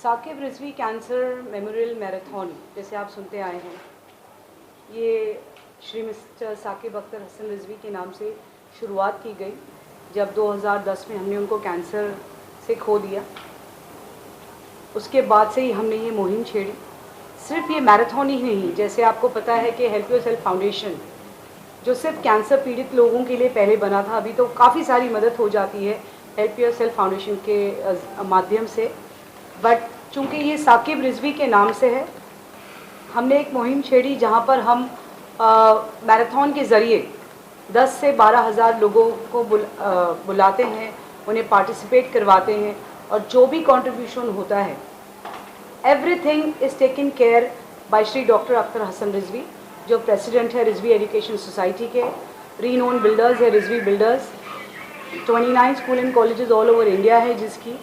Saqib Rizvi cancer memorial marathon जैसे आप सुनते आए हैं, ये श्री मिस्टर साकिब अख्तर हसन रिजवी के नाम से शुरुआत की गई जब 2010 में हमने उनको कैंसर से खो दिया। उसके बाद से ही हमने ये मुहिम छेड़ी। सिर्फ ये मैराथन ही नहीं, जैसे आपको पता है कि हेल्प योरसेल्फ फाउंडेशन जो सिर्फ कैंसर पीड़ित लोगों के लिए पहले बना था, अभी तो काफ़ी सारी मदद हो जाती है हेल्प योरसेल्फ फाउंडेशन के माध्यम से। बट चूँकि ये साकिब रिजवी के नाम से है, हमने एक मुहिम छेड़ी जहाँ पर हम मैराथन के ज़रिए 10 से 12,000 लोगों को बुलाते हैं, उन्हें पार्टिसिपेट करवाते हैं और जो भी कंट्रीब्यूशन होता है everything is taken care by Shri doctor Akhtar Hasan Rizvi, जो प्रेसिडेंट है रिजवी एजुकेशन सोसाइटी के। रीनोन बिल्डर्स है Rizvi builders, 29 school and colleges all over India है जिसकी,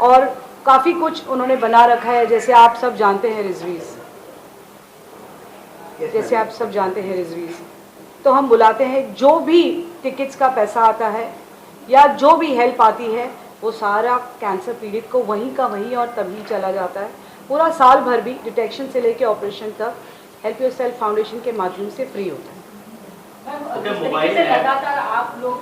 और काफ़ी कुछ उन्होंने बना रखा है। जैसे आप सब जानते हैं रिजवीज़, तो हम बुलाते हैं, जो भी टिकट्स का पैसा आता है या जो भी हेल्प आती है वो सारा कैंसर पीड़ित को वहीं का वहीं और तभी चला जाता है। पूरा साल भर भी डिटेक्शन से लेकर ऑपरेशन तक हेल्प योरसेल्फ फाउंडेशन के माध्यम से फ्री होता है। जिस तरीके से लगातार आप लोग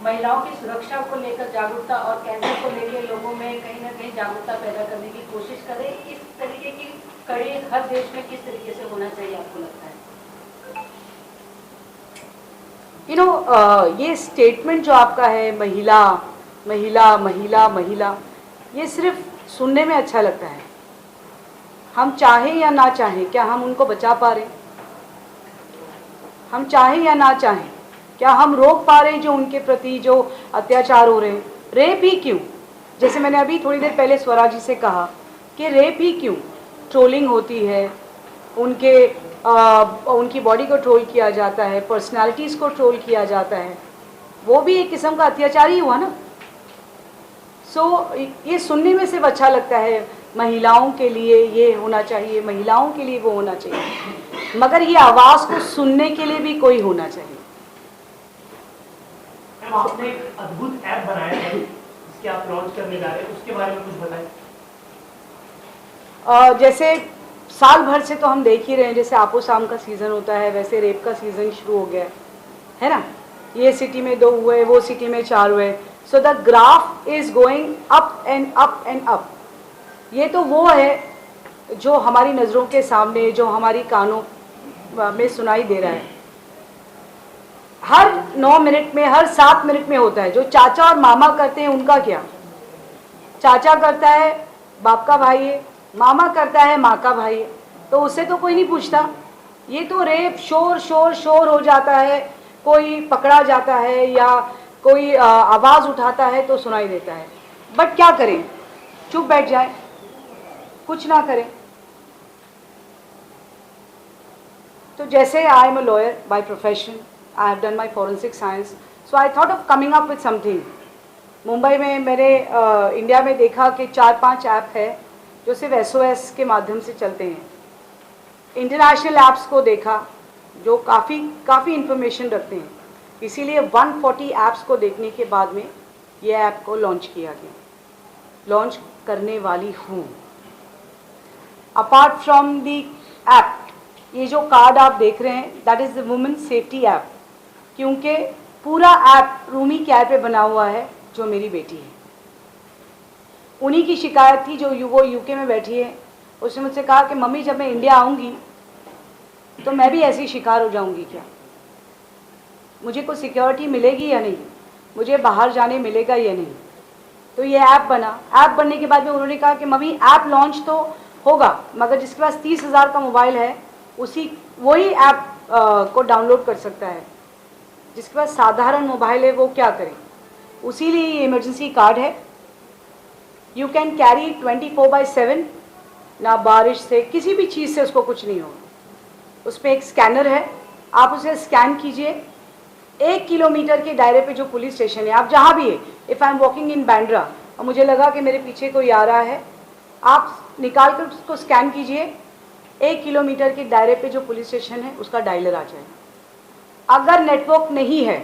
महिलाओं की सुरक्षा को लेकर जागरूकता और कैंसर को लेकर लोगों में कहीं ना कहीं जागरूकता पैदा करने की कोशिश करें, इस तरीके की कड़ी हर देश में किस तरीके से होना चाहिए आपको लगता है? ये स्टेटमेंट जो आपका है महिला महिला महिला महिला, ये सिर्फ सुनने में अच्छा लगता है। हम चाहें या ना चाहें, क्या हम उनको बचा पा रहे? हम चाहें या ना चाहें, क्या हम रोक पा रहे जो उनके प्रति जो अत्याचार हो रहे हैं? रेप ही क्यों? जैसे मैंने अभी थोड़ी देर पहले स्वराज जी से कहा कि रेप ही क्यों? ट्रोलिंग होती है, उनकी बॉडी को ट्रोल किया जाता है, पर्सनालिटीज़ को ट्रोल किया जाता है, वो भी एक किस्म का अत्याचार ही हुआ ना। ये सुनने में सिर्फ अच्छा लगता है, महिलाओं के लिए ये होना चाहिए, महिलाओं के लिए वो होना चाहिए, मगर ये आवाज़ को सुनने के लिए भी कोई होना चाहिए। आपने एक अद्भुत ऐप बनाया है जिसके आप लॉन्च करने जा रहे हैं, उसके बारे में कुछ बताएं। जैसे साल भर से तो हम देख ही रहे हैं, जैसे आपो शाम का सीज़न होता है वैसे रेप का सीज़न शुरू हो गया है ना। ये सिटी में 2 हुए, वो सिटी में 4 हुए, so the graph is going up and up and up. ये तो वो है जो हमारी नज़रों के सामने, जो हमारी कानों में सुनाई दे रहा है। हर 9 मिनट में, हर 7 मिनट में होता है। जो चाचा और मामा करते हैं उनका क्या? चाचा करता है बाप का भाई है, मामा करता है माँ का भाई है, तो उससे तो कोई नहीं पूछता। ये तो रेप शोर शोर शोर हो जाता है, कोई पकड़ा जाता है या कोई आवाज़ उठाता है तो सुनाई देता है। बट क्या करें? चुप बैठ जाए, कुछ ना करें। तो जैसे I am a lawyer by profession, I have done my forensic science, so I thought of coming up with something. Mumbai में मैंने इंडिया में देखा कि 4-5 ऐप है जो सिर्फ SOS के माध्यम से चलते हैं। इंटरनेशनल ऐप्स को देखा जो काफ़ी इंफॉर्मेशन रखते हैं, इसीलिए 140 ऐप्स को देखने के बाद में ये ऐप को लॉन्च किया गया। लॉन्च करने वाली हूँ। अपार्ट फ्रॉम दी ऐप, ये जो कार्ड आप देख रहे हैं that is the women safety app, क्योंकि पूरा ऐप रूमी केयर पे बना हुआ है जो मेरी बेटी है। उन्हीं की शिकायत थी, जो वो UK में बैठी है। उसने मुझसे कहा कि मम्मी जब मैं इंडिया आऊँगी तो मैं भी ऐसी शिकार हो जाऊँगी क्या? मुझे कोई सिक्योरिटी मिलेगी या नहीं, मुझे बाहर जाने मिलेगा या नहीं? तो ये ऐप बना। ऐप बनने के बाद में उन्होंने कहा कि मम्मी ऐप लॉन्च तो होगा, मगर जिसके पास 30,000 का मोबाइल है वही ऐप को डाउनलोड कर सकता है, जिसके पास साधारण मोबाइल है वो क्या करे? उसी लिए ये इमरजेंसी कार्ड है। यू कैन कैरी 24/7, ना बारिश से किसी भी चीज़ से उसको कुछ नहीं होगा। उस पर एक स्कैनर है, आप उसे स्कैन कीजिए। 1 किलोमीटर के दायरे पे जो पुलिस स्टेशन है, आप जहाँ भी है, if I am walking in Bandra और मुझे लगा कि मेरे पीछे कोई आ रहा है, आप निकाल कर उसको स्कैन कीजिए। 1 किलोमीटर के दायरे पे जो पुलिस स्टेशन है उसका डायलर आ जाएगा। अगर नेटवर्क नहीं है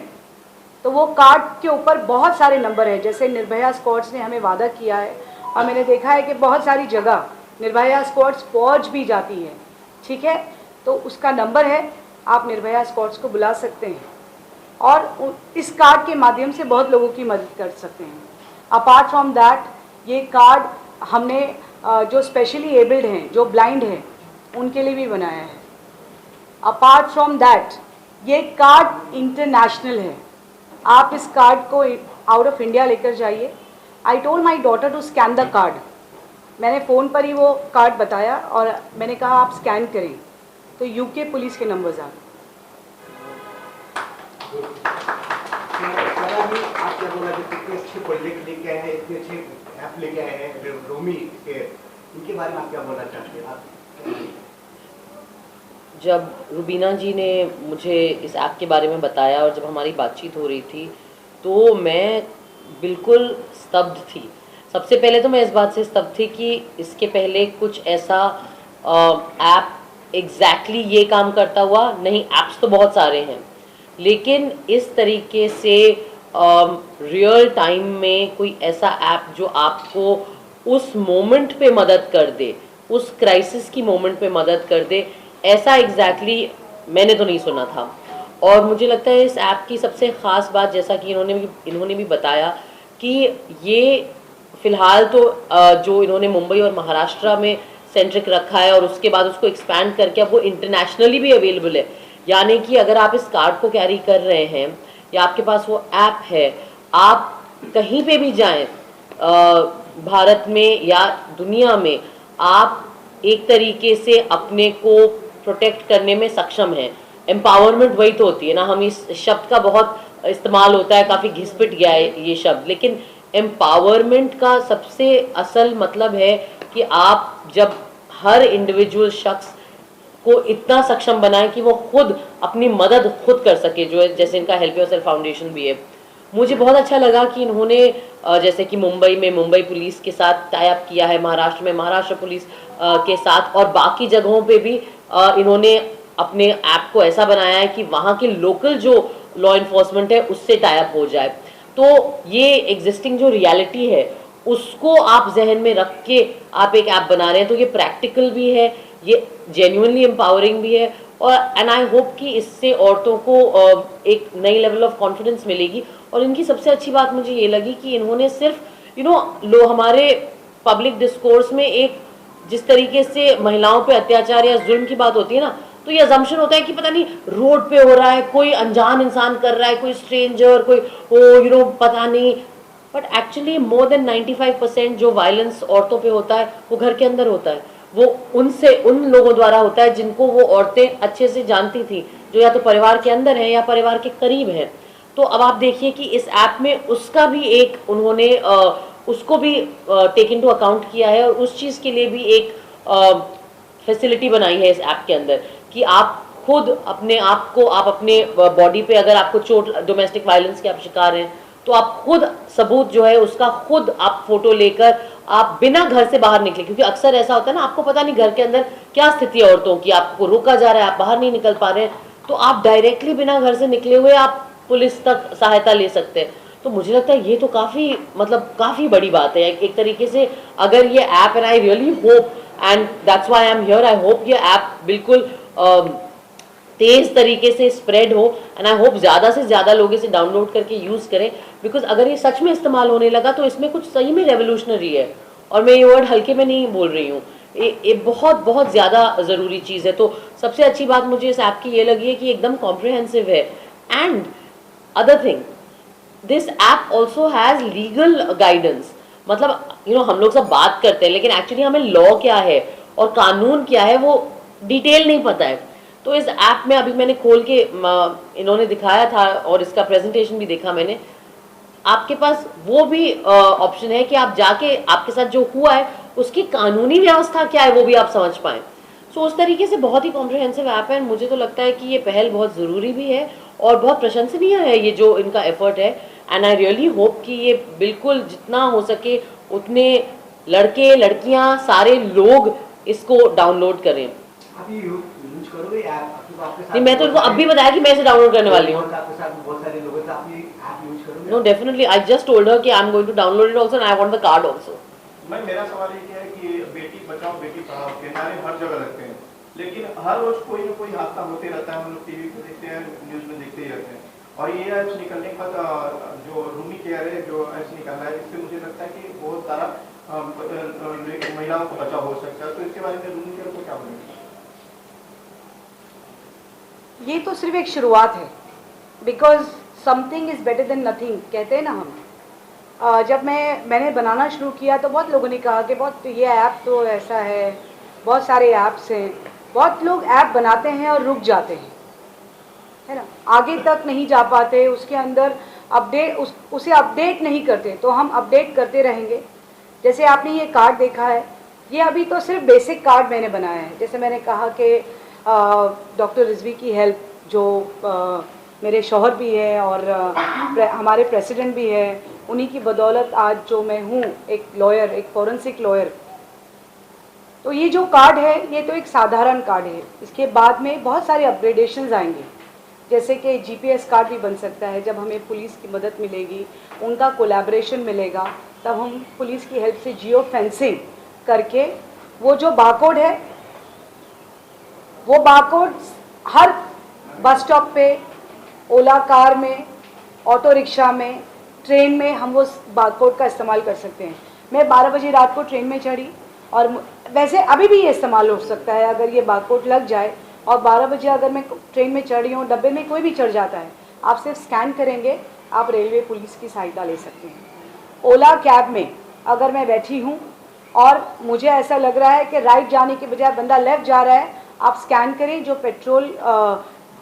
तो वो कार्ड के ऊपर बहुत सारे नंबर है, जैसे निर्भया स्क्वाड्स ने हमें वादा किया है और मैंने देखा है कि बहुत सारी जगह निर्भया स्क्वाड्स पहुंच भी जाती है, ठीक है। तो उसका नंबर है, आप निर्भया स्क्वाड्स को बुला सकते हैं और इस कार्ड के माध्यम से बहुत लोगों की मदद कर सकते हैं। अपार्ट फ्रॉम दैट, ये कार्ड हमने जो स्पेशली एबल्ड हैं, जो ब्लाइंड हैं, उनके लिए भी बनाया है। अपार्ट फ्रॉम दैट, ये कार्ड इंटरनेशनल है। आप इस कार्ड को आउट ऑफ इंडिया लेकर जाइए। I told my daughter to scan the card. मैंने फ़ोन पर ही वो कार्ड बताया और मैंने कहा आप स्कैन करें, तो यूके पुलिस के नंबर्स आ गए। आप क्या बोला, जो इतने अच्छे प्रोजेक्ट लेके आए हैं, इतने अच्छे ऐप लेके आए हैं रोमी के, इनके बारे में आप क्या बोलना चाहते हैं? आप जब रुबीना जी ने मुझे इस ऐप के बारे में बताया और जब हमारी बातचीत हो रही थी तो मैं बिल्कुल स्तब्ध थी। सबसे पहले तो मैं इस बात से स्तब्ध थी कि इसके पहले कुछ ऐसा ऐप एग्जैक्टली ये काम करता हुआ नहीं। ऐप्स तो बहुत सारे हैं, लेकिन इस तरीके से रियल टाइम में कोई ऐसा ऐप जो आपको उस मोमेंट पे मदद कर दे, उस क्राइसिस की मोमेंट पे मदद कर दे, ऐसा एग्जैक्टली मैंने तो नहीं सुना था। और मुझे लगता है इस ऐप की सबसे ख़ास बात, जैसा कि इन्होंने भी बताया, कि ये फ़िलहाल तो जो इन्होंने मुंबई और महाराष्ट्र में सेंट्रिक रखा है और उसके बाद उसको एक्सपैंड करके अब वो इंटरनेशनली भी अवेलेबल है। यानी कि अगर आप इस कार्ड को कैरी कर रहे हैं या आपके पास वो ऐप है, आप कहीं पे भी जाएं भारत में या दुनिया में, आप एक तरीके से अपने को प्रोटेक्ट करने में सक्षम हैं। एम्पावरमेंट वही तो होती है ना। हम इस शब्द का बहुत इस्तेमाल होता है, काफ़ी घिस-पिट गया है ये शब्द, लेकिन एम्पावरमेंट का सबसे असल मतलब है कि आप जब हर इंडिविजुअल शख्स को इतना सक्षम बनाएं कि वो खुद अपनी मदद खुद कर सके, जो है जैसे इनका हेल्प योरसेल्फ फाउंडेशन भी है। मुझे बहुत अच्छा लगा कि इन्होंने जैसे कि मुंबई में मुंबई पुलिस के साथ टाई अप किया है, महाराष्ट्र में महाराष्ट्र पुलिस के साथ, और बाकी जगहों पे भी इन्होंने अपने ऐप को ऐसा बनाया है कि वहाँ के लोकल जो लॉ इन्फोर्समेंट है उससे टाई अप हो जाए। तो ये एग्जिस्टिंग जो रियलिटी है उसको आप जहन में रख के आप एक ऐप बना रहे हैं, तो ये प्रैक्टिकल भी है, ये जेन्युइनली एम्पावरिंग भी है, और एंड आई होप कि इससे औरतों को एक नई लेवल ऑफ कॉन्फिडेंस मिलेगी। और इनकी सबसे अच्छी बात मुझे ये लगी कि इन्होंने सिर्फ लो हमारे पब्लिक डिस्कोर्स में एक जिस तरीके से महिलाओं पे अत्याचार या जुल्म की बात होती है ना, तो ये अजम्पशन होता है कि पता नहीं रोड पे हो रहा है, कोई अनजान इंसान कर रहा है, कोई स्ट्रेंजर, कोई पता नहीं, बट एक्चुअली मोर देन 95% जो वायलेंस औरतों पे होता है वो घर के अंदर होता है। वो उन लोगों द्वारा होता है जिनको वो औरतें अच्छे से जानती थी, जो या तो परिवार के अंदर हैं या परिवार के करीब हैं। तो अब आप देखिए कि इस ऐप में उसका भी एक उन्होंने उसको भी टेक इनटू अकाउंट किया है, और उस चीज़ के लिए भी एक फैसिलिटी बनाई है इस ऐप के अंदर कि आप खुद अपने आप को, आप अपने बॉडी पे अगर आपको चोट, डोमेस्टिक वायलेंस के आप शिकार हैं, तो आप खुद सबूत जो है उसका खुद आप फोटो लेकर आप बिना घर से बाहर निकले, क्योंकि अक्सर ऐसा होता है ना, आपको पता नहीं घर के अंदर क्या स्थिति है औरतों की, आपको रोका जा रहा है, आप बाहर नहीं निकल पा रहे हैं, तो आप डायरेक्टली बिना घर से निकले हुए आप पुलिस तक सहायता ले सकते हैं। तो मुझे लगता है ये तो काफ़ी बड़ी बात है एक तरीके से। अगर ये app, and I really hope, and that's why I am here, I hope ये ऐप बिल्कुल तेज़ तरीके से स्प्रेड हो, एंड आई होप ज़्यादा से ज़्यादा लोग इसे डाउनलोड करके यूज़ करें, बिकॉज अगर ये सच में इस्तेमाल होने लगा तो इसमें कुछ सही में रेवोल्यूशनरी है, और मैं ये वर्ड हल्के में नहीं बोल रही हूँ, ये बहुत ज़्यादा ज़रूरी चीज़ है। तो सबसे अच्छी बात मुझे इस ऐप की ये लगी है कि एकदम कॉम्प्रिहेंसिव है, and other thing, this app also has legal guidance. मतलब हम लोग सब बात करते हैं, लेकिन एक्चुअली हमें लॉ क्या है और कानून क्या है वो डिटेल नहीं पता है। तो इस ऐप में अभी मैंने खोल के इन्होंने दिखाया था, और इसका प्रेजेंटेशन भी देखा मैंने, आपके पास वो भी ऑप्शन है कि आप जाके आपके साथ जो हुआ है उसकी कानूनी व्यवस्था क्या है वो भी आप समझ पाएँ। सो उस तरीके से बहुत ही कॉम्प्रिहेंसिव ऐप है, मुझे तो लगता है कि ये पहल बहुत ज़रूरी भी है और बहुत प्रशंसनीय है ये जो इनका एफर्ट है, एंड आई रियली होप कि ये बिल्कुल जितना हो सके उतने लड़के लड़कियां सारे लोग इसको डाउनलोड करें। आप ये यूज करोगे ऐप? आपके साथ नहीं, मैं तो इनको अब भी बताया कि मैं इसे डाउनलोड करने वाली हूँ। आपके साथ बहुत सारे लोग हैं, तो आप ये ऐप यूज करोगे? No, definitely, I just told her कि I am going to download it also, and I want the card also. मैं मेरा सवाल ये है कि बेटी बचाओ बेटी पढ़ाओ के नारे हर जगह लगते हैं, लेकिन हर रोज कोई ना कोई हादसा होते रहता है। हम लोग टीवी पे देखते हैं, न्यूज में देखते ही रहते हैं। और ये ऐप्स निकलने के बाद जो रूमी केयर है, जो ऐप्स निकल रहा है, इससे मुझे लगता है कि बहुत सारा महिलाओं को बचाव हो सकता है। तो इसके बारे में रूमी केयर को क्या बोलेंगे? ये तो सिर्फ एक शुरुआत है, because something is better than nothing कहते हैं ना हम। जब मैंने बनाना शुरू किया तो बहुत लोगों ने कहा कि बहुत ये ऐप तो ऐसा है, बहुत सारे ऐप्स हैं, बहुत लोग ऐप बनाते हैं और रुक जाते हैं, है ना, आगे तक नहीं जा पाते, उसके अंदर उसे अपडेट नहीं करते। तो हम अपडेट करते रहेंगे। जैसे आपने ये कार्ड देखा है, ये अभी तो सिर्फ बेसिक कार्ड मैंने बनाया है। जैसे मैंने कहा कि डॉक्टर रिजवी की हेल्प, जो मेरे शौहर भी है और हमारे प्रेसिडेंट भी है, उन्हीं की बदौलत आज जो मैं हूँ एक लॉयर, एक फॉरेंसिक लॉयर। तो ये जो कार्ड है ये तो एक साधारण कार्ड है। इसके बाद में बहुत सारे अपग्रेडेशंस आएंगे, जैसे कि जीपीएस कार्ड भी बन सकता है। जब हमें पुलिस की मदद मिलेगी, उनका कोलैबोरेशन मिलेगा, तब हम पुलिस की हेल्प से जियो फेंसिंग करके वो जो बारकोड है, वो बारकोड हर बस स्टॉप पे, ओला कार में, ऑटो रिक्शा में, ट्रेन में हम वो बारकोड का इस्तेमाल कर सकते हैं। मैं 12 बजे रात को ट्रेन में चढ़ी, और वैसे अभी भी ये इस्तेमाल हो सकता है अगर ये बारकोड लग जाए। और 12 बजे अगर मैं ट्रेन में चढ़ रही हूँ, डब्बे में कोई भी चढ़ जाता है, आप सिर्फ स्कैन करेंगे, आप रेलवे पुलिस की सहायता ले सकते हैं। ओला कैब में अगर मैं बैठी हूँ और मुझे ऐसा लग रहा है कि राइट जाने के बजाय बंदा लेफ़्ट जा रहा है, आप स्कैन करें, जो पेट्रोल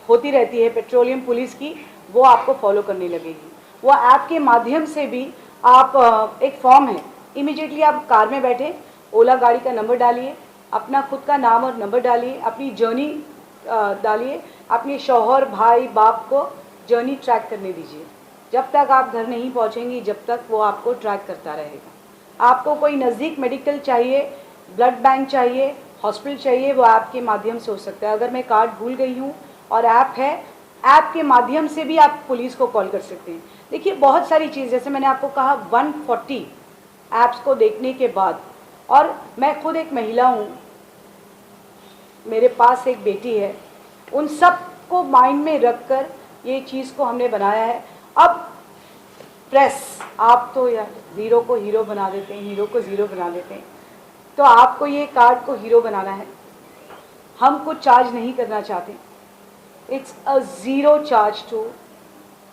होती रहती है पेट्रोलियम पुलिस की, वो आपको फॉलो करने लगेगी। वो ऐप के माध्यम से भी आप एक फॉर्म है, इमीडिएटली आप कार में बैठे, ओला गाड़ी का नंबर डालिए, अपना खुद का नाम और नंबर डालिए, अपनी जर्नी डालिए, अपने शौहर, भाई, बाप को जर्नी ट्रैक करने दीजिए। जब तक आप घर नहीं पहुंचेंगी, जब तक वो आपको ट्रैक करता रहेगा। आपको कोई नज़दीक मेडिकल चाहिए, ब्लड बैंक चाहिए, हॉस्पिटल चाहिए, वो ऐप के माध्यम से हो सकता है। अगर मैं कार्ड भूल गई हूँ और ऐप है, ऐप के माध्यम से भी आप पुलिस को कॉल कर सकते हैं। देखिए बहुत सारी चीज़, जैसे मैंने आपको कहा 140 ऐप्स को देखने के बाद, और मैं खुद एक महिला हूँ, मेरे पास एक बेटी है, उन सब को माइंड में रख कर ये चीज़ को हमने बनाया है। अब प्रेस, आप तो यार ज़ीरो को हीरो बना देते हैं, हीरो को ज़ीरो बना देते हैं, तो आपको ये कार्ड को हीरो बनाना है। हम कुछ चार्ज नहीं करना चाहते। It's a zero charge to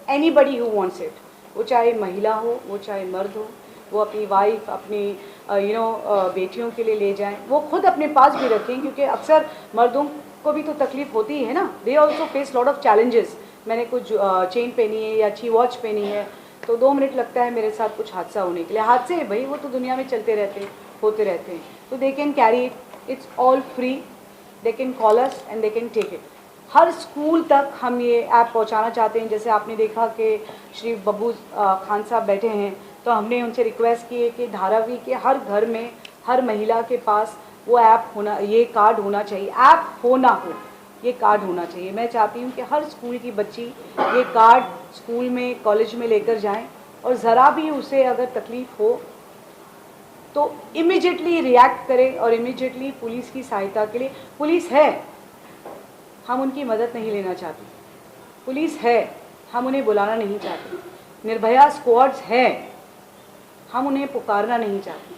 anybody who wants it. वो चाहे महिला हो, वो चाहे मर्द हो, वो अपनी वाइफ, अपनी बेटियों के लिए ले जाएं, वो खुद अपने पास भी रखें, क्योंकि अक्सर मर्दों को भी तो तकलीफ होती है ना, they also face lot of challenges. मैंने कुछ चेन पहनी है या अच्छी वॉच पहनी है, तो 2 मिनट लगता है मेरे साथ कुछ हादसा होने के लिए। हादसे भाई वो तो दुनिया में चलते रहते हैं, होते रहते हैं, तो they can carry it, it's all free, they can call us and they can take it. हर स्कूल तक हम ये ऐप पहुंचाना चाहते हैं। जैसे आपने देखा कि श्री बब्बू खान साहब बैठे हैं, तो हमने उनसे रिक्वेस्ट की है कि धारावी के हर घर में, हर महिला के पास वो ऐप होना, ये कार्ड होना चाहिए। ऐप हो ना हो, ये कार्ड होना चाहिए। मैं चाहती हूँ कि हर स्कूल की बच्ची ये कार्ड स्कूल में, कॉलेज में लेकर जाएं, और ज़रा भी उसे अगर तकलीफ़ हो तो इमीडिएटली रिएक्ट करें, और इमीडिएटली पुलिस की सहायता के लिए, पुलिस है, हम उनकी मदद नहीं लेना चाहते, पुलिस है, हम उन्हें बुलाना नहीं चाहते, निर्भया स्क्वाड्स है, हम उन्हें पुकारना नहीं चाहते।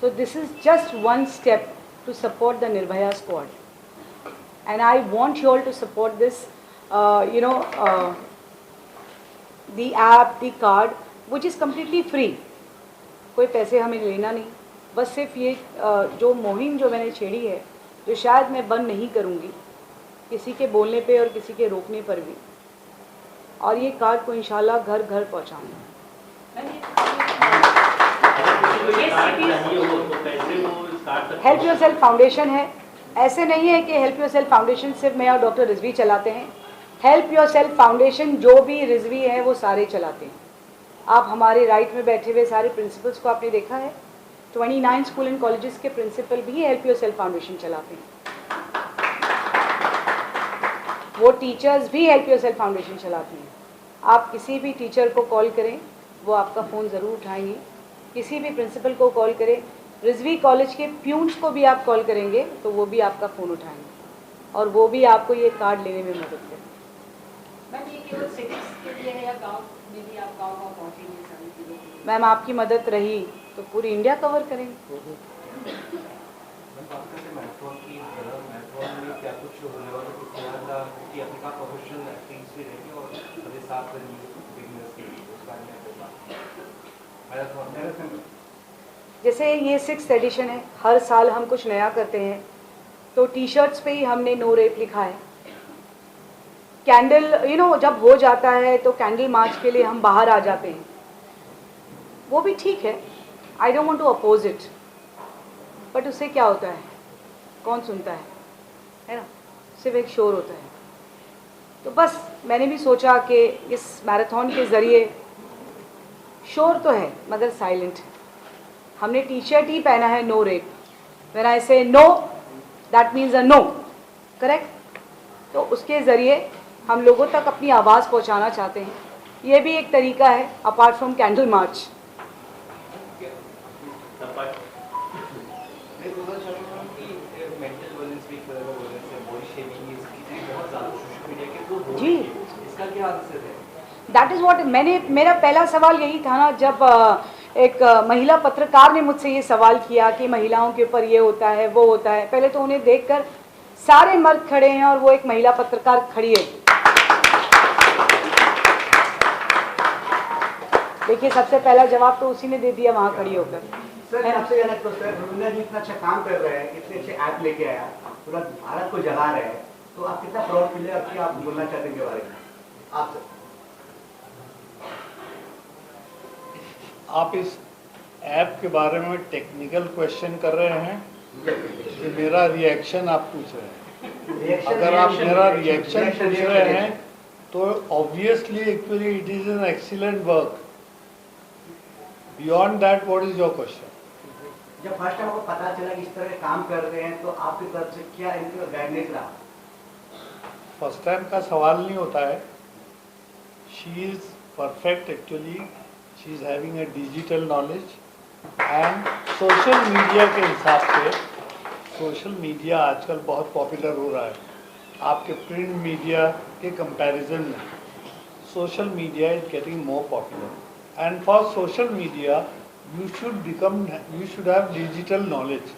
So this is just one step to support the Nirbhaya squad, and I want you all to support this, the app, the card, which is completely free. कोई पैसे हमें लेना नहीं, बस सिर्फ ये जो मुहिम जो मैंने छेड़ी है, जो शायद मैं बंद नहीं करूँगी किसी के बोलने पे और किसी के रोकने पर भी, और ये कार्ड को इंशाल्लाह घर घर पहुँचाऊँगी। हेल्प योरसेल्फ फाउंडेशन है, ऐसे नहीं है कि हेल्प योरसेल्फ फाउंडेशन सिर्फ मैं और डॉक्टर रिजवी चलाते हैं। हेल्प योरसेल्फ फाउंडेशन जो भी रिजवी है वो सारे चलाते हैं। आप हमारे राइट में बैठे हुए सारे प्रिंसिपल्स को आपने देखा है, 29 स्कूल एंड कॉलेजेस के प्रिंसिपल भी हेल्प योरसेल्फ फाउंडेशन चलाते हैं। वो टीचर्स भी हेल्प योरसेल्फ फाउंडेशन चलाती हैं। आप किसी भी टीचर को कॉल करें, वो आपका फ़ोन ज़रूर उठाएंगी किसी भी प्रिंसिपल को कॉल करें, रिजवी कॉलेज के प्यून्स को भी आप कॉल करेंगे तो वो भी आपका फ़ोन उठाएंगे और वो भी आपको ये कार्ड लेने में मदद करेंगे। मैम ये केवल सिटीज के लिए है या गांव में भी आप गांव गांव पहुंचेंगे सारी चीज़ों के लिए? मैम आपकी मदद रही तो पूरी इंडिया कवर करेंगे। बात करते हैं मैराथन की। मैराथन में क्या कुछ होने वाला है? कुछ नया कि अपने का प्रोफेशनल एक्टिंग्स भी रहेंगे और अभी साथ में बिगनर्स के लिए उस बारे में मैराथन जैसे ये 6th एडिशन है, हर साल हम कुछ नया करते हैं, तो टी शर्ट्स पे ही हमने नो रेप लिखा है। कैंडल जब हो जाता है तो कैंडल मार्च के लिए हम बाहर आ जाते हैं, वो भी ठीक है, I don't want to oppose it, but उससे क्या होता है, कौन सुनता है ना, सिर्फ एक शोर होता है। तो बस मैंने भी सोचा कि इस मैराथन के ज़रिए शोर तो है मगर साइलेंट है। हमने टी शर्ट ही पहना है no rape, when I say no that means a no, correct. तो उसके ज़रिए हम लोगों तक अपनी आवाज़ पहुंचाना चाहते हैं, ये भी एक तरीका है अपार्ट फ्रॉम कैंडल मार्च। मैं बोलना चाहूँगा कि मेंटल वेलनेस वीक वगैरह बोलने से बॉडी शेमिंग इसकी बहुत ज़्यादा सोशल मीडिया के तो जी। इसका क्या आंसर है? दैट इज़ व्हाट मेरा पहला सवाल यही था ना, जब एक महिला पत्रकार ने मुझसे ये सवाल किया कि महिलाओं के ऊपर ये होता है वो होता है। पहले तो उन्हें देखकर सारे मर्द खड़े हैं और वो एक महिला पत्रकार खड़ी है। देखिए सबसे पहला जवाब तो उसी ने दे दिया वहाँ खड़ी होकर। सर आपसे कहना तो सर रुबीना जी इतना अच्छा काम कर रहे हैं, इतने अच्छे ऐप लेके आया, पूरा भारत को जगा रहे हैं, तो आप कितना प्राउड फील है आपकी, आप बोलना चाहते हैं के बारे में आप सर? आप इस ऐप के बारे में टेक्निकल क्वेश्चन कर रहे हैं कि मेरा रिएक्शन आप पूछ रहे हैं? अगर आप मेरा रिएक्शन पूछ रहे हैं तो obviously actually it is an excellent work. Beyond that what is your question? जब फर्स्ट टाइम आपको पता चला कि इस तरह काम कर रहे हैं तो आपकी तरफ से क्या इनका गाइडेंस रहा? फर्स्ट टाइम का सवाल नहीं होता है। She is perfect actually, she is having a digital knowledge and social media के हिसाब से सोशल मीडिया आजकल बहुत पॉपुलर हो रहा है आपके प्रिंट मीडिया के कंपैरिजन में। Social media is getting more popular and for social media you should have digital knowledge।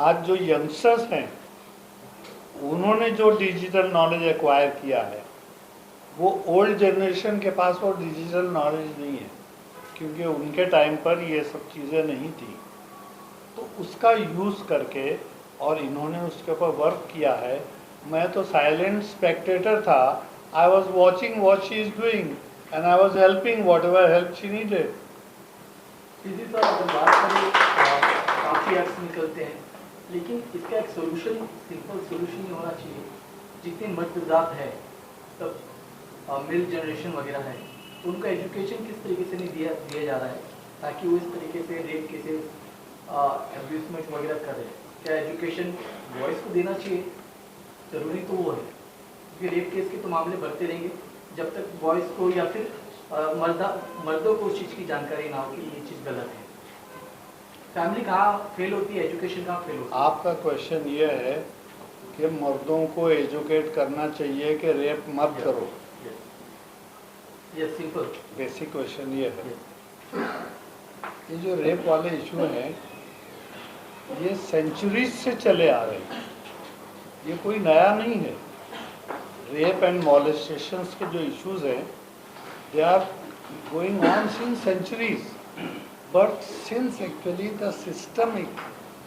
आज जो यंगस्टर्स हैं उन्होंने जो डिजिटल नॉलेज एक्वायर किया है वो ओल्ड जनरेशन के पास वो डिजिटल नॉलेज नहीं है, क्योंकि उनके टाइम पर ये सब चीज़ें नहीं थी। तो उसका यूज़ करके और इन्होंने उसके ऊपर वर्क किया है। मैं तो साइलेंट स्पेक्टेटर था, I was watching what she is doing and I was helping what ever help she needed. Sidhi sir अगर बात करें काफ़ी ऐप्स निकलते हैं, लेकिन इसका एक सोल्यूशन, सिंपल सोल्यूशन ही होना चाहिए। जितने मर्दजात है तब मिल जनरेशन वगैरह है, उनका एजुकेशन किस तरीके से नहीं दिया जा रहा है ताकि वो इस तरीके से रेप केसेस एब्यूसमेंट वगैरह करे। क्या एजुकेशन बॉयज़ को देना चाहिए? ज़रूरी तो वो है, क्योंकि रेप केस के तो मामले बढ़ते रहेंगे जब तक बॉयज़ को या फिर मर्दों को उस चीज़ की जानकारी ना हो कि ये चीज़ गलत है। फैमिली कहाँ फेल होती है, एजुकेशन कहाँ फेल होती है? आपका क्वेश्चन ये है कि मर्दों को एजुकेट करना चाहिए कि रेप मत करो। यस, सिंपल बेसिक क्वेश्चन ये है। ये जो रेप वाले इशू हैं ये सेंचुरीज से चले आ रहे हैं, ये कोई नया नहीं है। रेप एंड मॉलेस्टेशंस के जो इश्यूज हैं they are going on since centuries, but since actually the system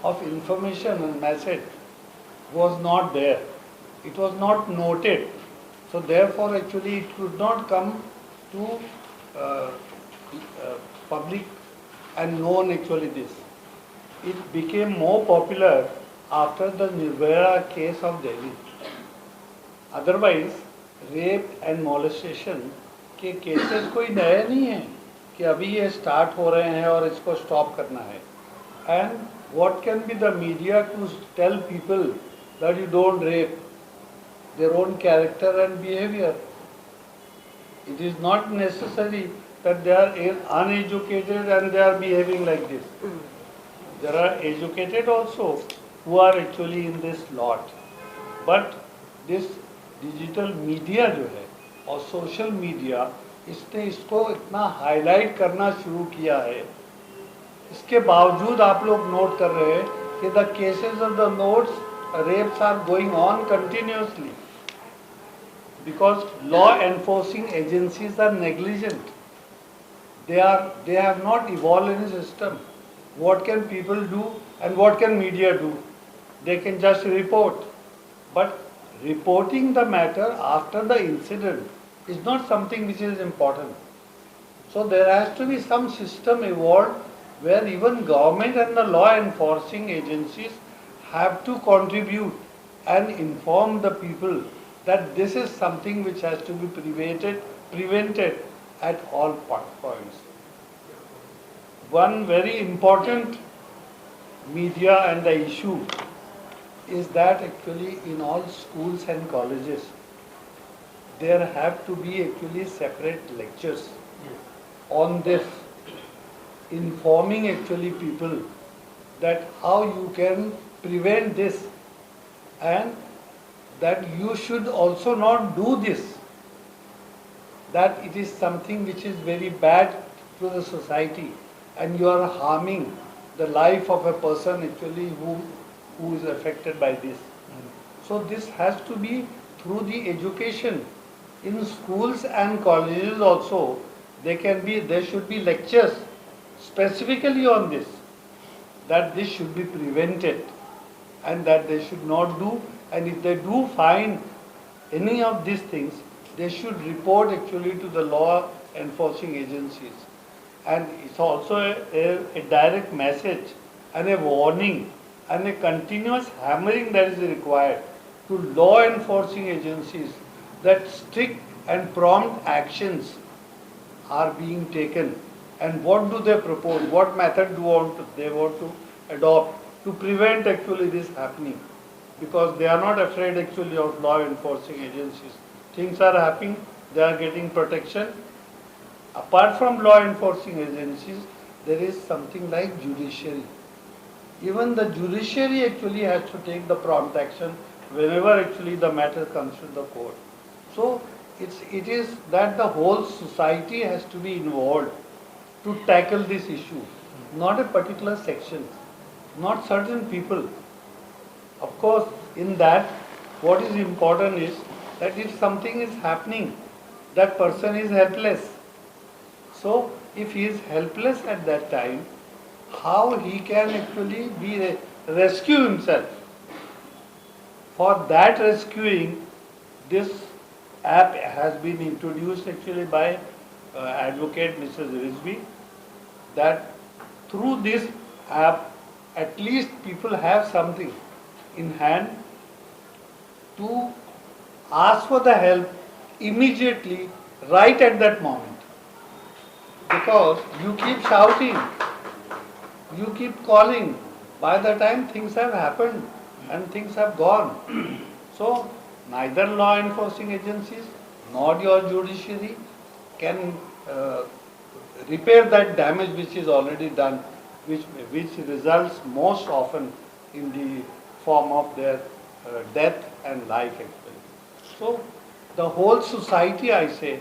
of information and message was not there, it was not noted, so therefore actually it could not come to public and known actually this. It became more popular after the Nirbhaya case of Delhi. Otherwise rape and molestation के cases कोई नए नहीं हैं कि अभी ये start हो रहे हैं और इसको स्टॉप करना है। And what can be the media to tell people that you don't rape their own character and behaviour. It is not necessary that they are uneducated and they are behaving like this. There are educated also who are actually in this lot. But this digital media जो है और social media इसने इसको इतना highlight करना शुरू किया है, इसके बावजूद आप लोग नोट कर रहे हैं कि the cases of the notes rapes are going on continuously because law enforcing agencies are negligent. They have not evolved in a system. What can people do and what can media do? They can just report. But reporting the matter after the incident is not something which is important. So there has to be some system evolved where even government and the law enforcing agencies have to contribute and inform the people that this is something which has to be prevented at all points. One very important media and the issue is that actually in all schools and colleges there have to be actually separate lectures on this, informing actually people that how you can prevent this and that you should also not do this, that it is something which is very bad to the society and you are harming the life of a person actually who is affected by this. So this has to be through the education. In schools and colleges also there should be lectures specifically on this, that this should be prevented and that they should not do. And if they do find any of these things, they should report actually to the law enforcing agencies. And it's also a direct message and a warning and a continuous hammering that is required to law enforcing agencies that strict and prompt actions are being taken. And what do they propose? What method they want to adopt to prevent actually this happening? Because they are not afraid actually of law enforcing agencies. Things are happening, they are getting protection. Apart from law enforcing agencies, there is something like judiciary. Even the judiciary actually has to take the prompt action whenever actually the matter comes to the court. So it is that the whole society has to be involved to tackle this issue, not a particular section, not certain people. Of course, in that, what is important is that if something is happening, that person is helpless. So, if he is helpless at that time, how he can actually rescue himself? For that rescuing, this app has been introduced actually by advocate Mrs. Rizvi, that through this app, at least people have something in hand to ask for the help immediately, right at that moment. Because you keep shouting, you keep calling, by the time things have happened and things have gone. So neither law enforcing agencies nor your judiciary can repair that damage which is already done, which results most often in the form of their death and life actually. So the whole society, I say,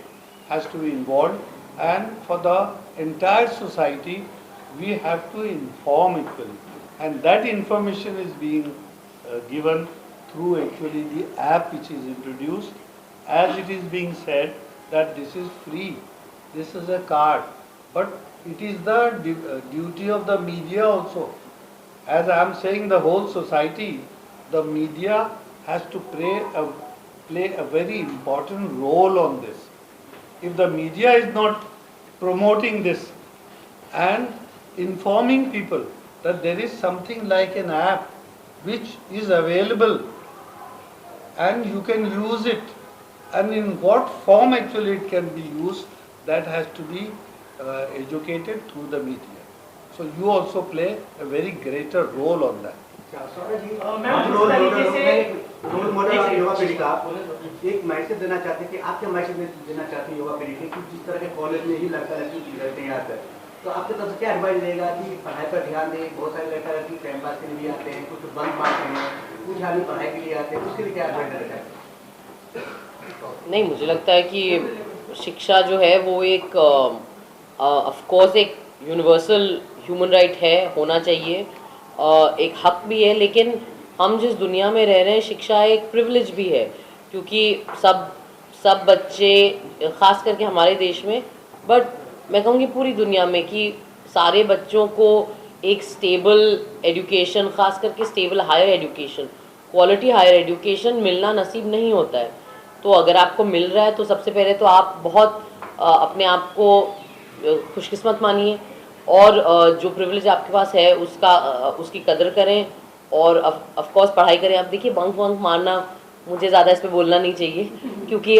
has to be involved, and for the entire society we have to inform actually, and that information is being given through actually the app which is introduced. As it is being said that this is free, this is a card, but it is the duty of the media also. As I am saying, the whole society, the media has to play a very important role on this. If the media is not promoting this and informing people that there is something like an app which is available and you can use it, and in what form actually it can be used, that has to be educated through the media. So you also play a very greater role on that. Ma'am जिस तरीके से role model आप युवा पीढ़ी का एक message देना चाहते हैं कि आप क्या मैसेज देना चाहते हैं युवा पीढ़ी को कि जिस तरह के कॉलेज में ही लड़का लड़की रहते हैं आकर, तो आपके तरफ से क्या एडवाइस रहेगा कि पढ़ाई पर ध्यान दें? बहुत सारे लड़का लड़की टाइम पास के लिए आते हैं, कुछ बंक मारते हैं, कुछ आदमी पढ़ाई के लिए आते हैं, उसके लिए क्या एडवाइस देना चाहते हैं? नहीं, मुझे लगता है कि शिक्षा जो है वो एक ऑफ कोर्स एक यूनिवर्सल ह्यूमन राइट है, होना चाहिए, एक हक भी है, लेकिन हम जिस दुनिया में रह रहे हैं शिक्षा एक प्रिविलेज भी है, क्योंकि सब बच्चे, ख़ास करके हमारे देश में, बट मैं कहूँगी पूरी दुनिया में, कि सारे बच्चों को एक स्टेबल एजुकेशन, ख़ास करके stable higher education, quality higher education मिलना नसीब नहीं होता है। तो अगर आपको मिल रहा है तो सबसे पहले तो आप बहुत अपने आप को खुशकिस्मत मानिए, और जो प्रिविलेज आपके पास है उसकी कदर करें, और ऑफ कोर्स पढ़ाई करें। अब देखिए, बंक वंक मारना, मुझे ज़्यादा इस पे बोलना नहीं चाहिए, क्योंकि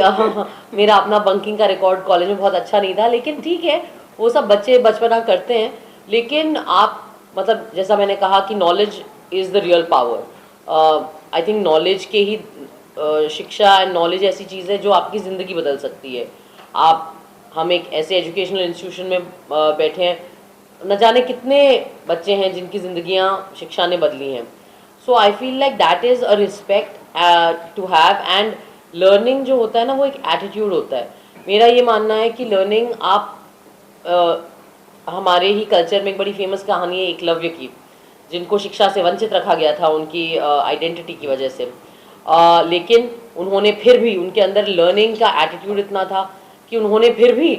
मेरा अपना बंकिंग का रिकॉर्ड कॉलेज में बहुत अच्छा नहीं था, लेकिन ठीक है, वो सब बच्चे बचपना करते हैं। लेकिन आप, मतलब जैसा मैंने कहा कि knowledge is the real power. I think knowledge के ही शिक्षा एंड नॉलेज ऐसी चीज़ है जो आपकी ज़िंदगी बदल सकती है। हम एक ऐसे एजुकेशनल इंस्टीट्यूशन में बैठे हैं, न जाने कितने बच्चे हैं जिनकी ज़िंदगियां शिक्षा ने बदली हैं। So I feel like that is a respect to have, and learning जो होता है ना, वो एक एटीट्यूड होता है। मेरा ये मानना है कि लर्निंग हमारे ही कल्चर में एक बड़ी फेमस कहानी है एकलव्य की, जिनको शिक्षा से वंचित रखा गया था उनकी आइडेंटिटी की वजह से, लेकिन उन्होंने फिर भी, उनके अंदर लर्निंग का एटीट्यूड इतना था कि उन्होंने फिर भी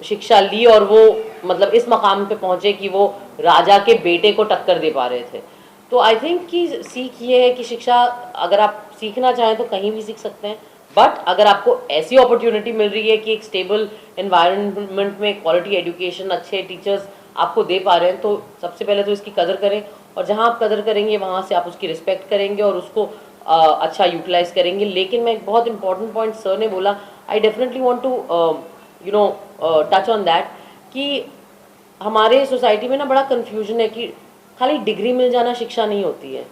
शिक्षा ली, और वो मतलब इस मकाम पे पहुँचे कि वो राजा के बेटे को टक्कर दे पा रहे थे। तो आई थिंक कि सीख ये है कि शिक्षा अगर आप सीखना चाहें तो कहीं भी सीख सकते हैं, बट अगर आपको ऐसी अपॉर्चुनिटी मिल रही है कि एक स्टेबल एनवायरनमेंट में क्वालिटी एजुकेशन, अच्छे टीचर्स आपको दे पा रहे हैं, तो सबसे पहले तो इसकी कदर करें, और जहाँ आप कदर करेंगे वहाँ से आप उसकी रिस्पेक्ट करेंगे और उसको अच्छा यूटिलाइज करेंगे। लेकिन मैं एक बहुत इंपॉर्टेंट पॉइंट सर ने बोला, I definitely want to touch on that, कि हमारे सोसाइटी में ना बड़ा कन्फ्यूजन है कि खाली डिग्री मिल जाना शिक्षा नहीं होती है।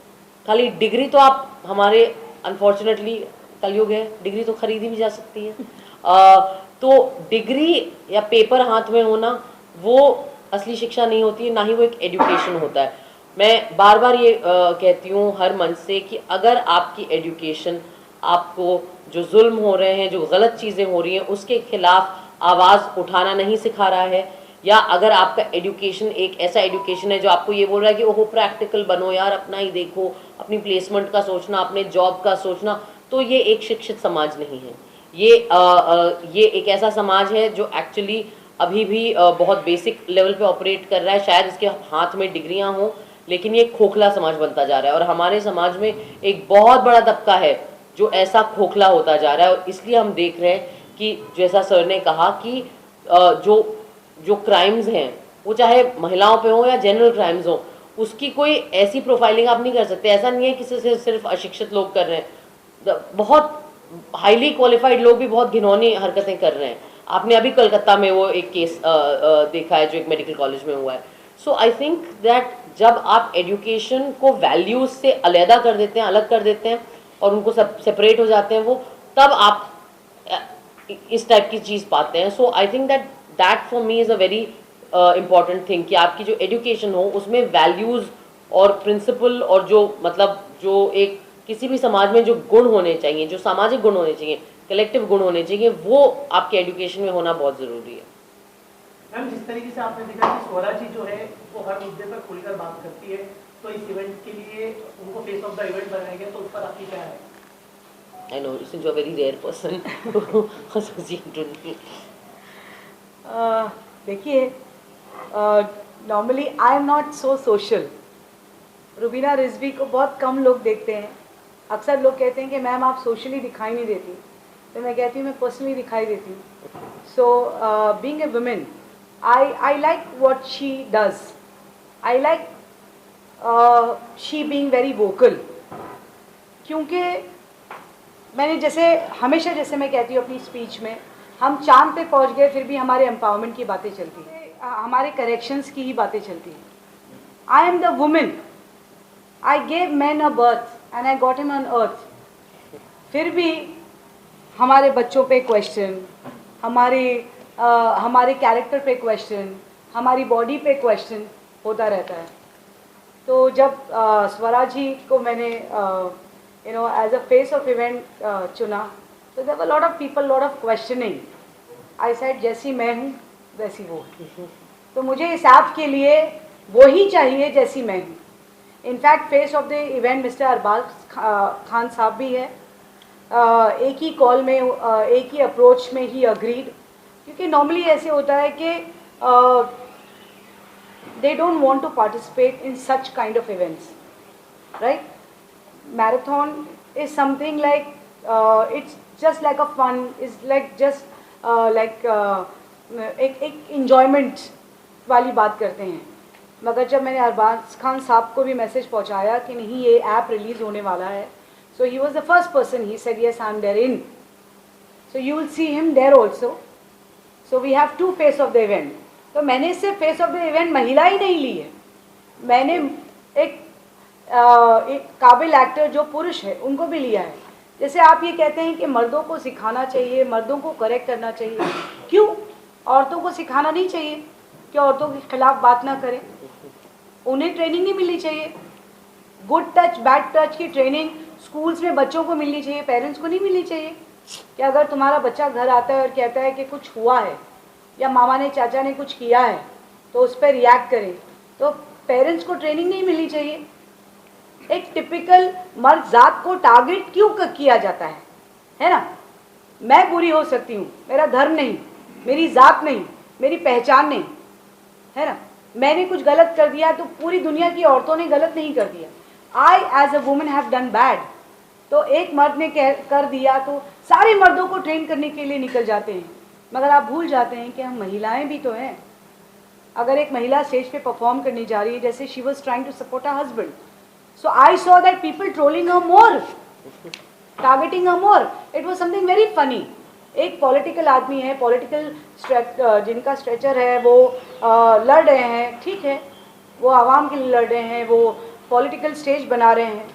खाली डिग्री तो आप, हमारे अनफॉर्चुनेटली कलयुग है, डिग्री तो खरीदी भी जा सकती है, तो डिग्री या पेपर हाथ में होना वो असली शिक्षा नहीं होती है, ना ही वो एक एजुकेशन होता है। मैं बार बार ये कहती हूँ हर मंच से कि अगर आपकी एजुकेशन आपको जो जुल्म हो रहे हैं, जो गलत चीज़ें हो रही हैं, उसके खिलाफ आवाज़ उठाना नहीं सिखा रहा है, या अगर आपका एजुकेशन एक ऐसा एजुकेशन है जो आपको ये बोल रहा है कि ओहो प्रैक्टिकल बनो यार, अपना ही देखो, अपनी प्लेसमेंट का सोचना, अपने जॉब का सोचना, तो ये एक शिक्षित समाज नहीं है। ये एक ऐसा समाज है जो एक्चुअली अभी भी बहुत बेसिक लेवल पे ऑपरेट कर रहा है। शायद इसके हाथ में डिग्रियां हों, लेकिन ये खोखला समाज बनता जा रहा है, और हमारे समाज में एक बहुत बड़ा तबका है जो ऐसा खोखला होता जा रहा है। और इसलिए हम देख रहे हैं कि जैसा सर ने कहा कि जो क्राइम्स हैं, वो चाहे महिलाओं पे हो या जनरल क्राइम्स हो, उसकी कोई ऐसी प्रोफाइलिंग आप नहीं कर सकते। ऐसा नहीं है कि सिर्फ अशिक्षित लोग कर रहे हैं, बहुत हाईली क्वालिफाइड लोग भी बहुत घिनौनी हरकतें कर रहे हैं। आपने अभी कलकत्ता में वो एक केस देखा है जो एक मेडिकल कॉलेज में हुआ है। सो आई थिंक दैट जब आप एजुकेशन को वैल्यूज से अलहदा कर देते हैं, अलग कर देते हैं, और उनको सब सेपरेट हो जाते हैं, वो तब आप इस टाइप की चीज़ पाते हैं। So I think that for me is a very important thing कि आपकी जो एजुकेशन हो उसमें वैल्यूज़ और प्रिंसिपल और जो मतलब जो एक किसी भी समाज में जो गुण होने चाहिए, जो सामाजिक गुण होने चाहिए, कलेक्टिव गुण होने चाहिए, वो आपके एजुकेशन में होना बहुत ज़रूरी है। मैम, जिस तरीके से आपने देखा कि स्वरा जी जो है वो हर मुद्दे पर खुलकर बात करती है, तो इस इवेंट के लिए उनको फेस ऑफ द इवेंट बनाया गया, तो उस पर आपकी क्या है? I know, since you're a very rare person to associate with me. देखिए, normally I am not so social. Rubina Rizvi को बहुत कम लोग देखते हैं। अक्सर लोग कहते हैं कि मैम आप सोशली दिखाई नहीं देती, तो मैं कहती हूँ मैं पर्सनली दिखाई देती हूँ। So being a women, I like what she does, I like she being very vocal, क्योंकि मैंने हमेशा जैसे मैं कहती हूँ अपनी स्पीच में, हम चांद पे पहुँच गए फिर भी हमारे एम्पावरमेंट की बातें चलती हैं, हमारे करेक्शंस की ही बातें चलती हैं। I am the women, I gave man a birth, and I got him on earth. फिर भी हमारे बच्चों पे क्वेश्चन, हमारे कैरेक्टर पे क्वेश्चन, हमारी बॉडी पे क्वेश्चन होता रहता है। तो जब स्वरा जी को मैंने as a face of event चुना, तो there were lot of people, lot of questioning. I said जैसी मैं हूँ वैसी वो है। तो मुझे इस ऐप के लिए वही चाहिए जैसी मैं हूँ। In fact face of the event mister Arbaaz Khan साहब भी है। एक ही कॉल में, एक ही अप्रोच में ही अग्रीड, क्योंकि नॉर्मली ऐसे होता है कि they don't want to participate in such kind of events, right? Marathon is something like it's just like a fun, it's like just एक enjoyment वाली बात करते हैं। मगर जब मैंने अरबाज खान साहब को भी मैसेज पहुंचाया कि नहीं ये ऐप रिलीज होने वाला है, so he was the first person, he said yes I'm there in, so you will see him there also, so we have two face of the event। तो मैंने सिर्फ फेस ऑफ द इवेंट महिला ही नहीं ली है, मैंने एक काबिल actor जो पुरुष है उनको भी लिया है। जैसे आप ये कहते हैं कि मर्दों को सिखाना चाहिए, मर्दों को करेक्ट करना चाहिए, क्यों औरतों को सिखाना नहीं चाहिए कि औरतों के खिलाफ बात ना करें? उन्हें ट्रेनिंग नहीं मिलनी चाहिए? गुड टच बैड टच की ट्रेनिंग स्कूल्स में बच्चों को मिलनी चाहिए, पेरेंट्स को नहीं मिलनी चाहिए? कि अगर तुम्हारा बच्चा घर आता है और कहता है कि कुछ हुआ है या मामा ने चाचा ने कुछ किया है तो उस पर रिएक्ट करें, तो पेरेंट्स को ट्रेनिंग नहीं मिलनी चाहिए? एक टिपिकल मर्द जात को टारगेट क्यों किया जाता है ना? मैं बुरी हो सकती हूँ, मेरा धर्म नहीं, मेरी जात नहीं, मेरी पहचान नहीं, है ना? मैंने कुछ गलत कर दिया तो पूरी दुनिया की औरतों ने गलत नहीं कर दिया। I as a woman have done bad, तो एक मर्द ने कर दिया तो सारे मर्दों को ट्रेन करने के लिए निकल जाते हैं। मगर आप भूल जाते हैं कि हम महिलाएं भी तो हैं। अगर एक महिला स्टेज पे परफॉर्म करने जा रही है, जैसे she was trying to support her husband, so I saw that people trolling her more, targeting her more, it was something very funny. एक पॉलिटिकल आदमी है, पॉलिटिकल जिनका स्ट्रेचर है, वो लड़ रहे हैं, ठीक है, वो आवाम के लिए लड़ रहे हैं, वो पॉलिटिकल स्टेज बना रहे हैं।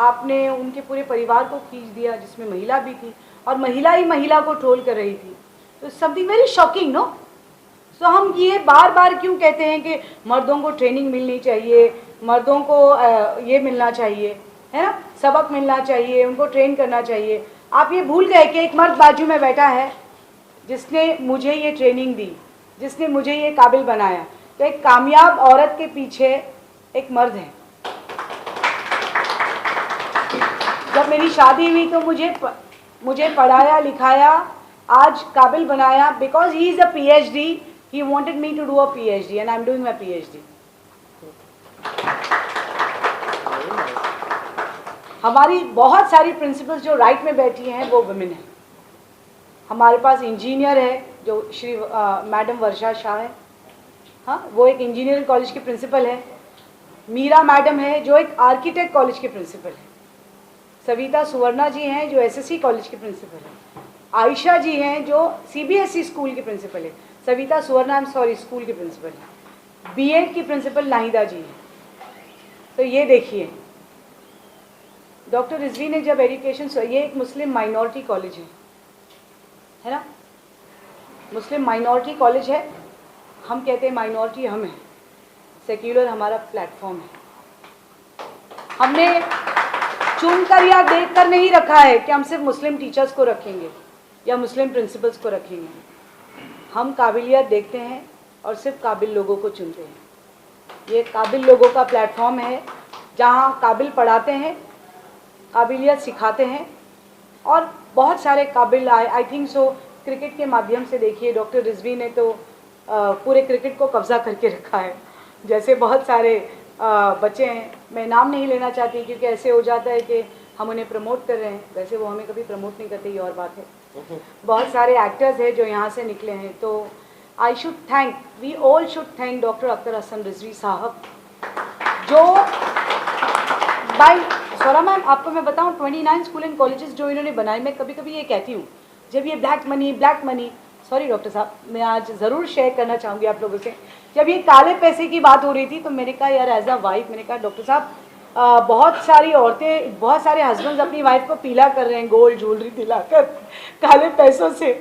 आपने उनके पूरे परिवार को खींच दिया जिसमें महिला भी थी, और महिला ही महिला को ट्रोल कर रही थी। तो समथिंग वेरी शॉकिंग, नो? सो हम ये बार बार क्यों कहते हैं कि मर्दों को ट्रेनिंग मिलनी चाहिए, मर्दों को ये मिलना चाहिए, है ना, सबक मिलना चाहिए, उनको ट्रेन करना चाहिए? आप ये भूल गए कि एक मर्द बाजू में बैठा है जिसने मुझे ये ट्रेनिंग दी, जिसने मुझे ये काबिल बनाया। तो एक कामयाब औरत के पीछे एक मर्द है। जब मेरी शादी हुई तो मुझे पढ़ाया लिखाया, आज काबिल बनाया, because he is a PhD, he wanted me to do a PhD and I am doing my PhD। हमारी बहुत सारी प्रिंसिपल्स जो राइट में बैठी हैं वो वुमेन हैं। हमारे पास इंजीनियर है जो श्री मैडम वर्षा शाह है, हाँ, वो एक इंजीनियरिंग कॉलेज की प्रिंसिपल है। मीरा मैडम है जो एक आर्किटेक्ट कॉलेज के प्रिंसिपल है। सविता सुवर्णा जी हैं जो SSC कॉलेज के प्रिंसिपल है। आयशा जी हैं जो CBSE स्कूल की प्रिंसिपल है। सविता सुवर्णा स्कूल की प्रिंसिपल है। B.Ed की प्रिंसिपल नाहिदा जी हैं। तो ये देखिए, डॉक्टर रिजवी ने जब एजुकेशन, ये एक मुस्लिम माइनॉरिटी कॉलेज है ना, मुस्लिम माइनॉरिटी कॉलेज है। हम कहते हैं माइनॉरिटी हम हैं, सेक्युलर हमारा प्लेटफॉर्म है। हमने चुनकर या देखकर नहीं रखा है कि हम सिर्फ मुस्लिम टीचर्स को रखेंगे या मुस्लिम प्रिंसिपल्स को रखेंगे। हम काबिलियत देखते हैं और सिर्फ काबिल लोगों को चुनते हैं। ये काबिल लोगों का प्लेटफॉर्म है जहाँ काबिल पढ़ाते हैं, काबिलियत सिखाते हैं, और बहुत सारे काबिल आई थिंक सो क्रिकेट के माध्यम से देखिए, डॉक्टर रिजवी ने तो पूरे क्रिकेट को कब्जा करके रखा है। जैसे बहुत सारे बच्चे हैं, मैं नाम नहीं लेना चाहती क्योंकि ऐसे हो जाता है कि हम उन्हें प्रमोट कर रहे हैं, वैसे वो हमें कभी प्रमोट नहीं करते, ये और बात है। बहुत सारे एक्टर्स हैं जो यहाँ से निकले हैं। तो I should thank, we all should thank doctor Akhtar Hasan Rizvi साहब, जो बाई स्वरा मैम, आपको मैं बताऊँ 29 स्कूल एंड कॉलेजेस जो इन्होंने बनाए, मैं कभी कभी ये कहती हूँ जब ये ब्लैक मनी, सॉरी डॉक्टर साहब, मैं आज ज़रूर शेयर करना चाहूँगी आप लोगों से, जब ये काले पैसे की बात हो रही थी तो मैंने कहा यार एज अ वाइफ, मैंने कहा डॉक्टर साहब बहुत सारी औरतें, बहुत सारे हस्बैंड्स अपनी वाइफ को पीला कर रहे हैं गोल्ड ज्वेलरी दिलाकर काले पैसों से,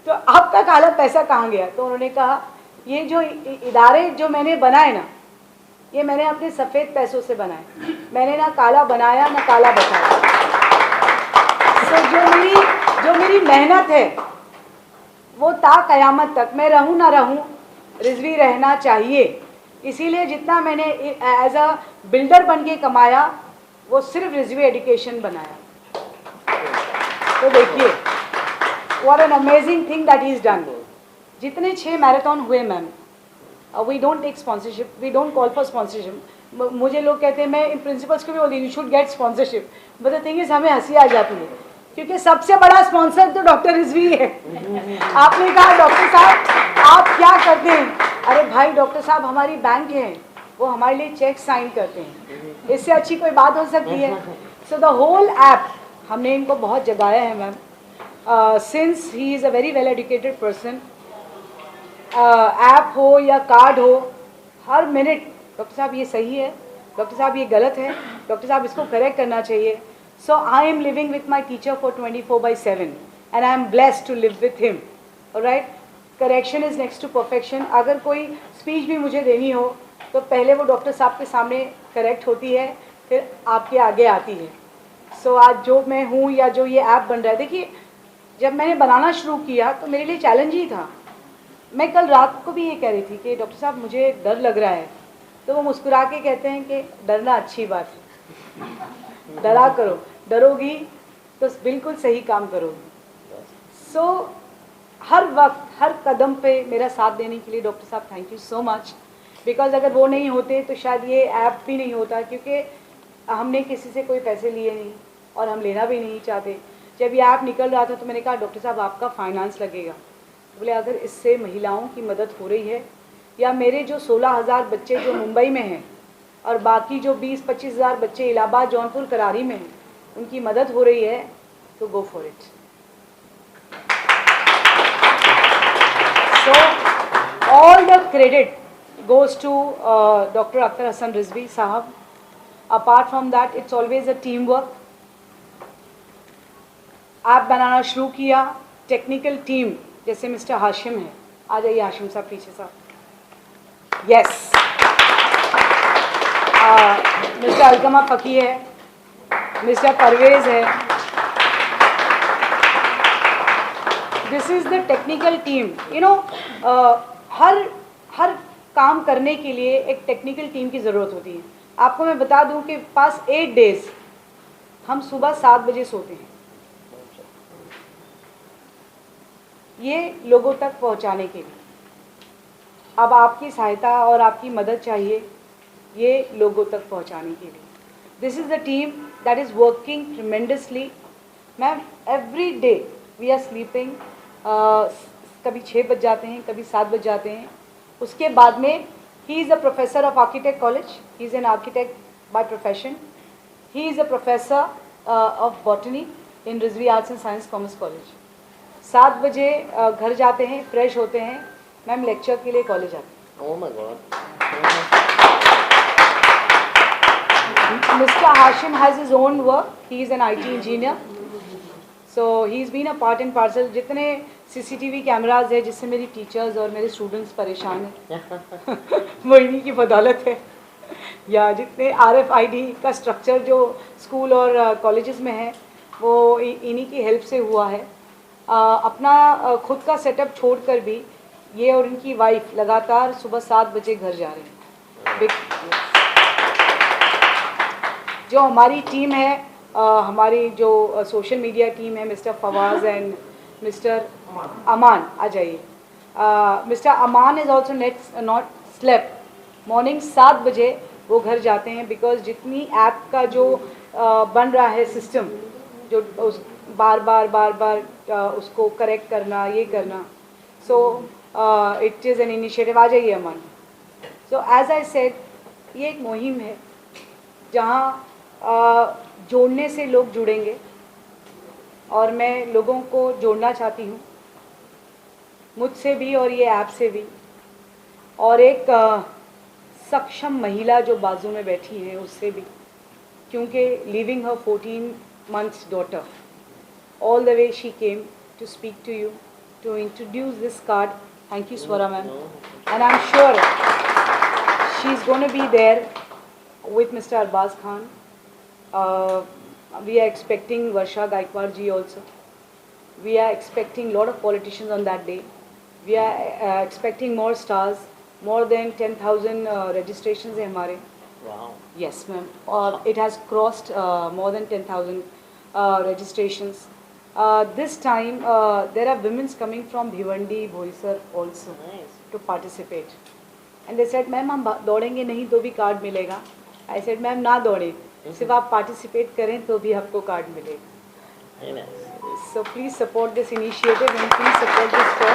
तो आपका काला पैसा कहाँ गया? तो उन्होंने कहा ये जो इदारे जो मैंने बनाए ना, ये मैंने अपने सफ़ेद पैसों से बनाए, मैंने ना काला बनाया ना काला बचाया। तो जो मेरी मेहनत है वो ता क़यामत तक, मैं रहूँ ना रहूँ, रिजवी रहना चाहिए। इसीलिए जितना मैंने एज अ बिल्डर बन के कमाया वो सिर्फ रिजवी एजुकेशन बनाया। तो देखिए what an amazing thing that is done. जितने 6 मैराथन हुए ma'am, we don't take sponsorship, we don't call for sponsorship. मुझे लोग कहते हैं, मैं इन प्रिंसिपल्स को भी बोलती हूँ you should get sponsorship, but the thing is हमें हंसी आ जाती है क्योंकि सबसे बड़ा स्पॉन्सर तो डॉक्टर रिजवी है। आपने कहा डॉक्टर साहब आप क्या करते हैं? अरे भाई डॉक्टर साहब हमारी बैंक है, वो हमारे लिए चेक साइन करते हैं, इससे अच्छी कोई बात हो सकती है? सो द होल ऐप हमने इनको बहुत जगाया है ma'am, since he is a very well educated person. App हो या कार्ड हो, हर मिनट डॉक्टर साहब ये सही है, डॉक्टर साहब ये गलत है, डॉक्टर साहब इसको करेक्ट करना चाहिए। So I am living with my teacher for 24/7 and I am blessed to live with him. Alright, correction is next to perfection. अगर कोई स्पीच भी मुझे देनी हो तो पहले वो डॉक्टर साहब के सामने करेक्ट होती है, फिर आपके आगे आती है। सो आज जो मैं हूँ या जो ये ऐप बन रहा है, देखिए जब मैंने बनाना शुरू किया तो मेरे लिए चैलेंज ही था। मैं कल रात को भी ये कह रही थी कि डॉक्टर साहब मुझे डर लग रहा है, तो वो मुस्कुरा के कहते हैं कि डरना अच्छी बात है, डरा करो, डरोगी तो बिल्कुल सही काम करोगी। सो हर वक्त हर कदम पे मेरा साथ देने के लिए डॉक्टर साहब thank you so much, because अगर वो नहीं होते तो शायद ये ऐप भी नहीं होता, क्योंकि हमने किसी से कोई पैसे लिए नहीं और हम लेना भी नहीं चाहते। जब ये ऐप निकल रहा था तो मैंने कहा डॉक्टर साहब आपका फाइनेंस लगेगा। बोले अगर इससे महिलाओं की मदद हो रही है, या मेरे जो 16,000 बच्चे जो मुंबई में हैं और बाकी जो 20-25 हज़ार बच्चे इलाहाबाद, जौनपुर, करारी में हैं, उनकी मदद हो रही है, तो go for it. So all the credit goes to Dr. Akhtar Hassan Rizvi Sahab. Apart from that, it's always a teamwork. App बनाना शुरू किया, टेक्निकल टीम जैसे मिस्टर हाशिम है, आ जाइए हाशिम साहब पीछे साहब, यस, मिस्टर अलकमा फ़की है, मिस्टर परवेज़ है, this is the technical team. You know, हर काम करने के लिए एक टेक्निकल टीम की ज़रूरत होती है। आपको मैं बता दूं कि पास 8 डेज़ हम सुबह 7 बजे सोते हैं, ये लोगों तक पहुंचाने के लिए। अब आपकी सहायता और आपकी मदद चाहिए ये लोगों तक पहुंचाने के लिए। This is the team that is working tremendously. Ma'am every day we are sleeping, कभी 6 बज जाते हैं, कभी 7 बज जाते हैं। उसके बाद में he is a professor of architect college, he is an architect by profession, he is a professor of botany in Rizvi arts and science commerce college. 7 बजे घर जाते हैं, फ्रेश होते हैं, मैम लेक्चर के लिए कॉलेज आते हैं। Oh my God. Mr. Hashim has his own work. He is an IT engineer. So he's been a part and parcel. जितने CCTV कैमराज है जिससे मेरी टीचर्स और मेरे स्टूडेंट्स परेशान हैं वो इन्हीं की बदौलत है, या जितने RFID का स्ट्रक्चर जो स्कूल और कॉलेजेस में है वो इन्हीं की हेल्प से हुआ है। अपना खुद का सेटअप छोड़कर भी ये और इनकी वाइफ लगातार सुबह 7 बजे घर जा रहे हैं। जो हमारी टीम है, हमारी जो सोशल मीडिया टीम है, मिस्टर फवाज एंड मिस्टर अमान, आ जाइए। Mister Aman is also not slept. Morning 7 बजे वो घर जाते हैं, बिकॉज जितनी ऐप का जो बन रहा है सिस्टम, जो उस बार बार उसको करेक्ट करना, ये करना, so it is an initiative. आ जाइए Aman. So as I said, ये एक मुहिम है जहाँ जोड़ने से लोग जुड़ेंगे, और मैं लोगों को जोड़ना चाहती हूँ, मुझसे भी और ये ऐप से भी, और एक सक्षम महिला जो बाजू में बैठी है उससे भी। क्योंकि leaving her 14 months daughter, all the way she came to speak to you, to introduce this card. Thank you, Swara ma'am. And I'm sure she's going to be there with Mr. Arbaz Khan. We are expecting Varsha Gaikwad ji also. We are expecting a lot of politicians on that day. We are expecting more stars. More than 10,000 registrations है हमारे. Wow. Yes, ma'am. It has crossed more than 10,000 registrations. This time, there are women coming from Bhiwandi, Boisar also Nice. to participate. And they said, ma'am, हम दौड़ेंगे नहीं तो भी card मिलेगा. I said, ma'am, ना दौड़े. सिर्फ आप participate करें तो भी आपको कार्ड मिलेगा. Very nice. So please support this initiative and please support this cause.